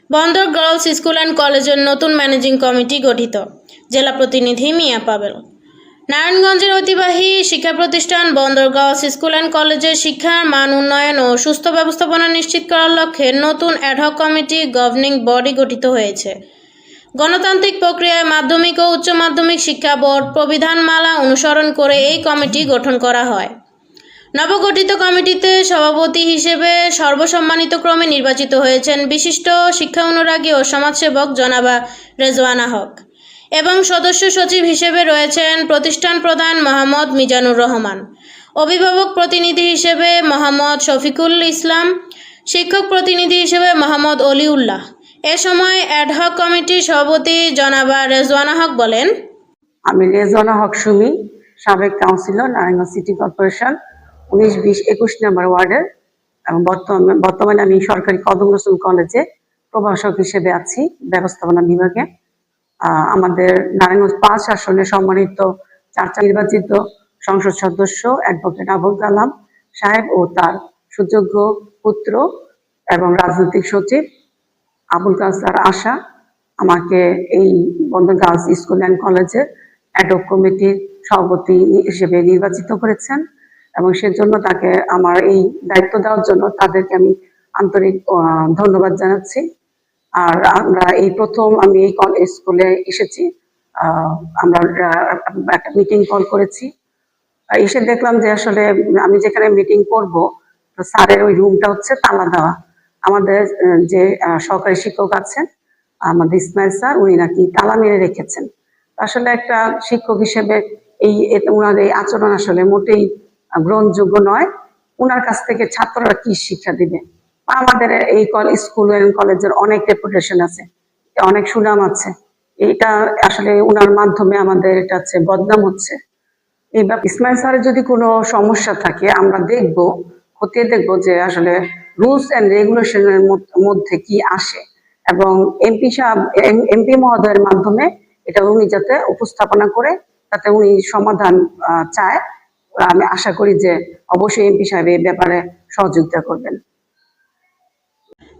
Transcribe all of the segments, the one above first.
বন্দর girls school and কলেজের নতুন ম্যানেজিং কমিটি গঠিত। জেলা প্রতিনিধি মিয়া পাবেল। নারায়ণগঞ্জের ঐতিহ্যবাহী শিক্ষা প্রতিষ্ঠান বন্দর গার্লস স্কুল অ্যান্ড কলেজের শিক্ষার মান উন্নয়ন ও সুস্থ ব্যবস্থাপনা নিশ্চিত করার লক্ষ্যে নতুন অ্যাডহক কমিটি গভর্নিং বডি গঠিত হয়েছে। গণতান্ত্রিক প্রক্রিয়ায় মাধ্যমিক ও উচ্চ মাধ্যমিক শিক্ষা বোর্ড প্রবিধানমালা অনুসরণ করে এই কমিটি গঠন করা হয়। নবগঠিত কমিটিতে সভাপতি হিসেবে সর্বসম্মানিত ক্রমে নির্বাচিত হয়েছেন বিশিষ্ট শিক্ষা অনুরাগী ও সমাজসেবক জনাবা রেজওয়ানা হক এবং সদস্য সচিব হিসেবে রয়েছেন প্রতিষ্ঠান প্রধান মোহাম্মদ মিজানুর রহমান, অভিভাবক প্রতিনিধি হিসেবে মোহাম্মদ শফিকুল ইসলাম, শিক্ষক প্রতিনিধি হিসেবে মোহাম্মদ অলিউল্লাহ। এ সময় অ্যাডহক কমিটির সভাপতি জনাবা রেজওয়ানা হক বলেন, আমি রেজওয়ানা হক সুমি, সাবেক কাউন্সিলর, নারায়ণগঞ্জ সিটি কর্পোরেশন 19, 20, 21 নম্বর ওয়ার্ডের, এবং বর্তমানে আমি সরকারি কদম রসুল কলেজে প্রভাষক হিসেবে আছি ব্যবস্থাপনা বিভাগে। আমাদের নারায়ণগঞ্জ 5 আসনে সম্মানিত 4 নির্বাচিত সংসদ সদস্য অ্যাডভোকেট আবুল কালাম সাহেব ও তার সুযোগ্য পুত্র এবং রাজনৈতিক সচিব আবুল কাউসার আশা আমাকে এই বন্দর গার্লস স্কুল অ্যান্ড কলেজের অ্যাডহক কমিটির সভাপতি হিসেবে নির্বাচিত করেছেন এবং সেজন্য তাকে আমার এই দায়িত্ব দেওয়ার জন্য তাদেরকে আমি আন্তরিক ধন্যবাদ জানাচ্ছি। আর আমরা এই প্রথম আমি এই স্কুলে এসেছি, আমরা একটা মিটিং কল করেছি, এসে দেখলাম যে আসলে আমি যেখানে মিটিং করব স্যারের ওই রুমটা হচ্ছে তালা দেওয়া। আমাদের যে সহকারী শিক্ষক আছেন আমাদের ইসমাইল স্যার, উনি নাকি তালা মেরে রেখেছেন। আসলে একটা শিক্ষক হিসেবে ওনার এই আচরণ আসলে মোটেই গ্রহণযোগ্য নয়। ওনার কাছ থেকে ছাত্ররা কি শিক্ষা দিবে? আমাদের এই স্কুল এন্ড কলেজের অনেক রেপুটেশন আছে, অনেক সুনাম আছে, এটা আসলে ওনার মাধ্যমে আমাদের এটা হচ্ছে বদনাম হচ্ছে। এই ইসমাইল স্যারের যদি কোনো সমস্যা থাকে আমরা খতিয়ে দেখবো যে আসলে রুলস এন্ড রেগুলেশনের মধ্যে কি আসে এবং এমপি মহোদয়ের মাধ্যমে এটা উনি যাতে উপস্থাপনা করে তাতে উনি সমাধান চায়। আমি আশা করি যে অবশ্যই এমপি সাহেব এই ব্যাপারে সহযোগিতা করবেন।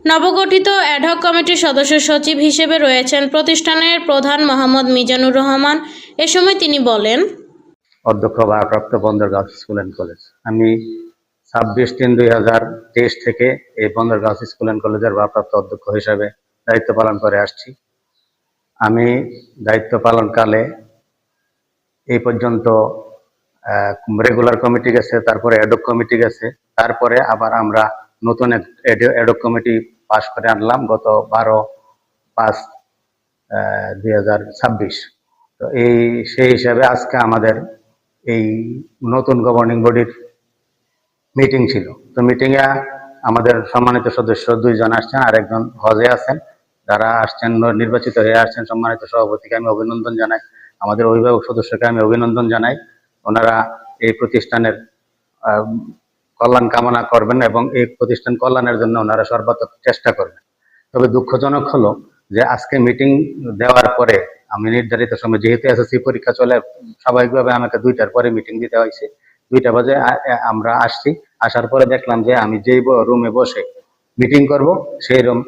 নবগঠিত অ্যাডহক কমিটির সদস্য সচিব হিসেবে রয়েছেন প্রতিষ্ঠানের প্রধান মোহাম্মদ মিজানুর রহমান। এ সময় তিনি বলেন, অধ্যক্ষ ভারপ্রাপ্ত বন্দর গার্লস স্কুল অ্যান্ড কলেজ, আমি 26/3/2023 থেকে এই বন্দর গার্লস স্কুল অ্যান্ড কলেজের ভারপ্রাপ্ত অধ্যক্ষ হিসাবে দায়িত্ব পালন করে আসছি। আমি দায়িত্ব পালনকালে এই পর্যন্ত রেগুলার কমিটি গেছে, তারপরে অ্যাডহক কমিটি গেছে, তারপরে আবার আমরা নতুন অ্যাডহক কমিটি পাশ করে আনলাম গত 12/5/2026। তো সেই হিসাবে আজকে আমাদের এই নতুন গভর্নিং বডির মিটিং ছিল। তো মিটিংয়ে আমাদের সম্মানিত সদস্য 2 জন আসছেন আর একজন হজে আছেন। যারা আসছেন নির্বাচিত হয়ে আসছেন, সম্মানিত সভাপতিকে আমি অভিনন্দন জানাই, আমাদের অভিভাবক সদস্যকে আমি অভিনন্দন জানাই। ওনারা এই প্রতিষ্ঠানের কল্যাণ কামনা করবেন এবং এই প্রতিষ্ঠান কল্যাণের জন্য ওনারা সর্বাত্মক চেষ্টা করবেন। তবে দুঃখজনক হলো যে আজকে মিটিং দেওয়ার পরে আমি নির্ধারিত সময়, যেহেতু এসএসসি পরীক্ষা চলে, স্বাভাবিকভাবে আমাকে 2টার পরে মিটিং দিতে হয়েছে। 2টা বাজে আমরা আসছি, আসার পরে দেখলাম যে আমি যেই রুমে বসে মিটিং করব সেই রুম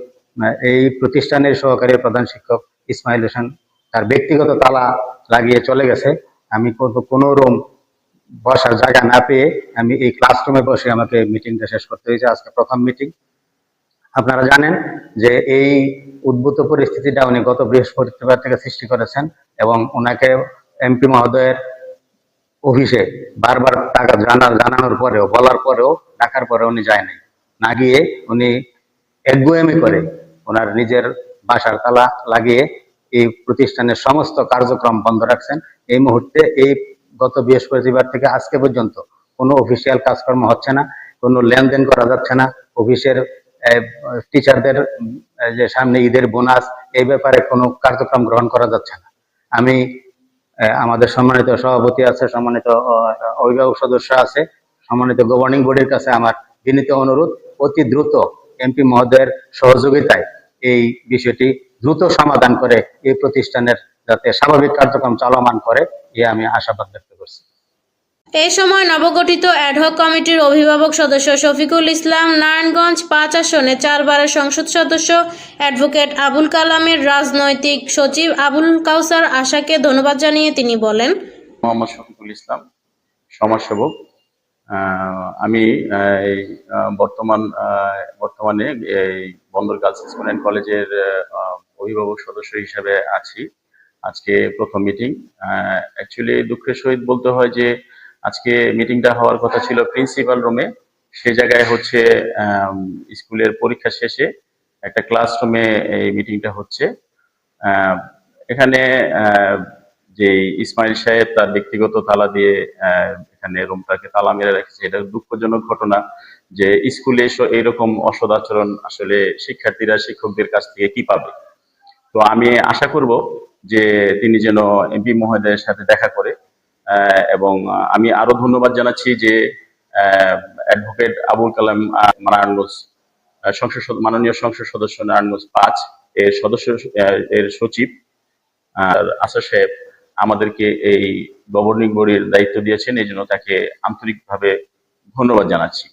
এই প্রতিষ্ঠানের সহকারী প্রধান শিক্ষক ইসমাইল হোসেন তার ব্যক্তিগত তালা লাগিয়ে চলে গেছে। আমি কোনো রুম বসার জায়গা না পেয়ে আমি এই ক্লাসরুমে বসে আমাকে মিটিংটা শেষ করতে হয়েছে। আজকে প্রথম মিটিং। আপনারা জানেন যে এই উদ্ভূত পরিস্থিতিটা উনি গত বৃহস্পতিবার থেকে সৃষ্টি করেছেন এবং ওনাকে এমপি মহোদয়ের অফিসে বারবার টাকা জানানোর পরেও, বলার পরেও, ডাকার পরেও উনি যায় নাই। না গিয়ে উনি একগুয়েমি করে ওনার নিজের বাসার তালা লাগিয়ে এই প্রতিষ্ঠানের সমস্ত কার্যক্রম বন্ধ রাখছেন। এই মুহূর্তে এই গত বৃহস্পতিবার থেকে আজকে পর্যন্ত কোনো অফিসিয়াল কাজকর্ম হচ্ছে না, কোনো লেনদেন করা যাচ্ছে না। অফিসের টিচারদের যে সামনে ঈদের বোনাস, এই ব্যাপারে কোনো কার্যক্রম গ্রহণ করা যাচ্ছে না। আমি আমাদের সম্মানিত সভাপতি আছে, সম্মানিত অভিভাবক সদস্য আছে, সম্মানিত গভর্নিং বডির কাছে আমার বিনীত অনুরোধ, অতি দ্রুত এমপি মহোদয়ের সহযোগিতায় এই বিষয়টি দ্রুত সমাধান করে এই প্রতিষ্ঠানের যাতে স্বাভাবিক কার্যক্রম চলমান করে, আমি আশাবাদ ব্যক্ত করছি। এই সময় নবগঠিত অ্যাডহক কমিটির অভিভাবক সদস্য শফিকুল ইসলাম, নারায়ণগঞ্জ ৫ আসনে ৪ বারের সংসদ সদস্য অ্যাডভোকেট আবুল কালামের রাজনৈতিক সচিব আবুল কাউসার আশাকে ধন্যবাদ জানিয়ে তিনি বলেন, মোহাম্মদ শফিকুল ইসলাম, সমাজসেবক। আমি এই বর্তমানে এই বন্দর গার্লস স্কুল অ্যান্ড কলেজের অভিভাবক সদস্য হিসেবে আছি। আজকে প্রথম মিটিং। অ্যাকচুয়ালি দুঃখের সহিত বলতে হয় যে আজকে মিটিংটা হওয়ার কথা ছিল প্রিন্সিপাল রুমে, সে জায়গায় হচ্ছে স্কুলের পরীক্ষা শেষে একটা ক্লাসরুমে এই মিটিংটা হচ্ছে। এখানে যে ইসমাইল সাহেব তার ব্যক্তিগত তালা দিয়ে এখানে রুমটাকে তালা মেরে রেখেছে, এটা দুঃখজনক ঘটনা যে স্কুলে এইরকম অসৎ আচরণ আসলে শিক্ষার্থীরা শিক্ষকদের কাছ থেকে কি পাবে। তো আমি আশা করব যে তিনি যেন এমপি মহোদয়ের সাথে দেখা করে, এবং আমি আরো ধন্যবাদ জানাচ্ছি যে অ্যাডভোকেট আবুল কালাম নারায়ণগঞ্জ মাননীয় সংসদ সদস্য নারায়ণগঞ্জ ৫ এর এর সচিব আসার সাহেব আমাদেরকে এই গভর্নিং বডির দায়িত্ব দিয়েছেন, এই জন্য তাকে আন্তরিকভাবে ধন্যবাদ জানাচ্ছি।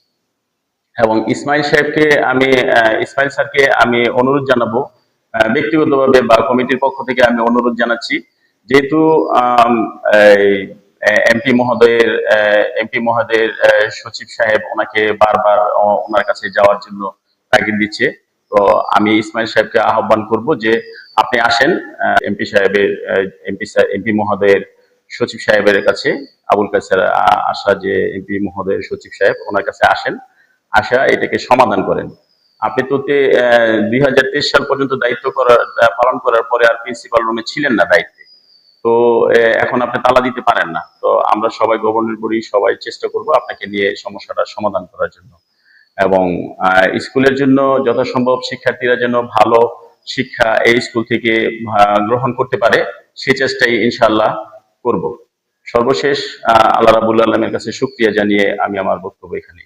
এবং ইসমাইল স্যারকে আমি অনুরোধ জানাবো ব্যক্তিগতভাবে বা কমিটির পক্ষ থেকে আমি অনুরোধ জানাচ্ছি, যেহেতু এমপি মহোদয়ের সচিব সাহেব ওনাকে বারবার ওনার কাছে যাওয়ার জন্য তাগিদ দিচ্ছে, তো আমি ইসমাইল সাহেবকে আহ্বান করব যে আপনি আসেন এমপি মহোদয়ের সচিব সাহেবের কাছে, আবুল কাসের আশা যে এমপি মহোদয়ের সচিব সাহেব ওনার কাছে আসা এটাকে সমাধান করেন। আপনি তো 2023 সাল পর্যন্ত দায়িত্ব পালন করার পরে আর প্রিন্সিপাল রুমে ছিলেন না দায়িত্বে, তো এখন আপনি তালা দিতে পারেন না। তো আমরা সবাই গভর্নর বডি সবাই চেষ্টা করব আপনাকে নিয়ে সমস্যাটা সমাধান করার জন্য, এবং স্কুলের জন্য যথাসম্ভব শিক্ষার্থীরা যেন ভালো শিক্ষা এই স্কুল থেকে গ্রহণ করতে পারে সেই চেষ্টাই ইনশাআল্লাহ করব। সর্বশেষ আল্লাহ রাব্বুল আলামিনের কাছে শুকরিয়া জানিয়ে আমি আমার বক্তব্য এখানে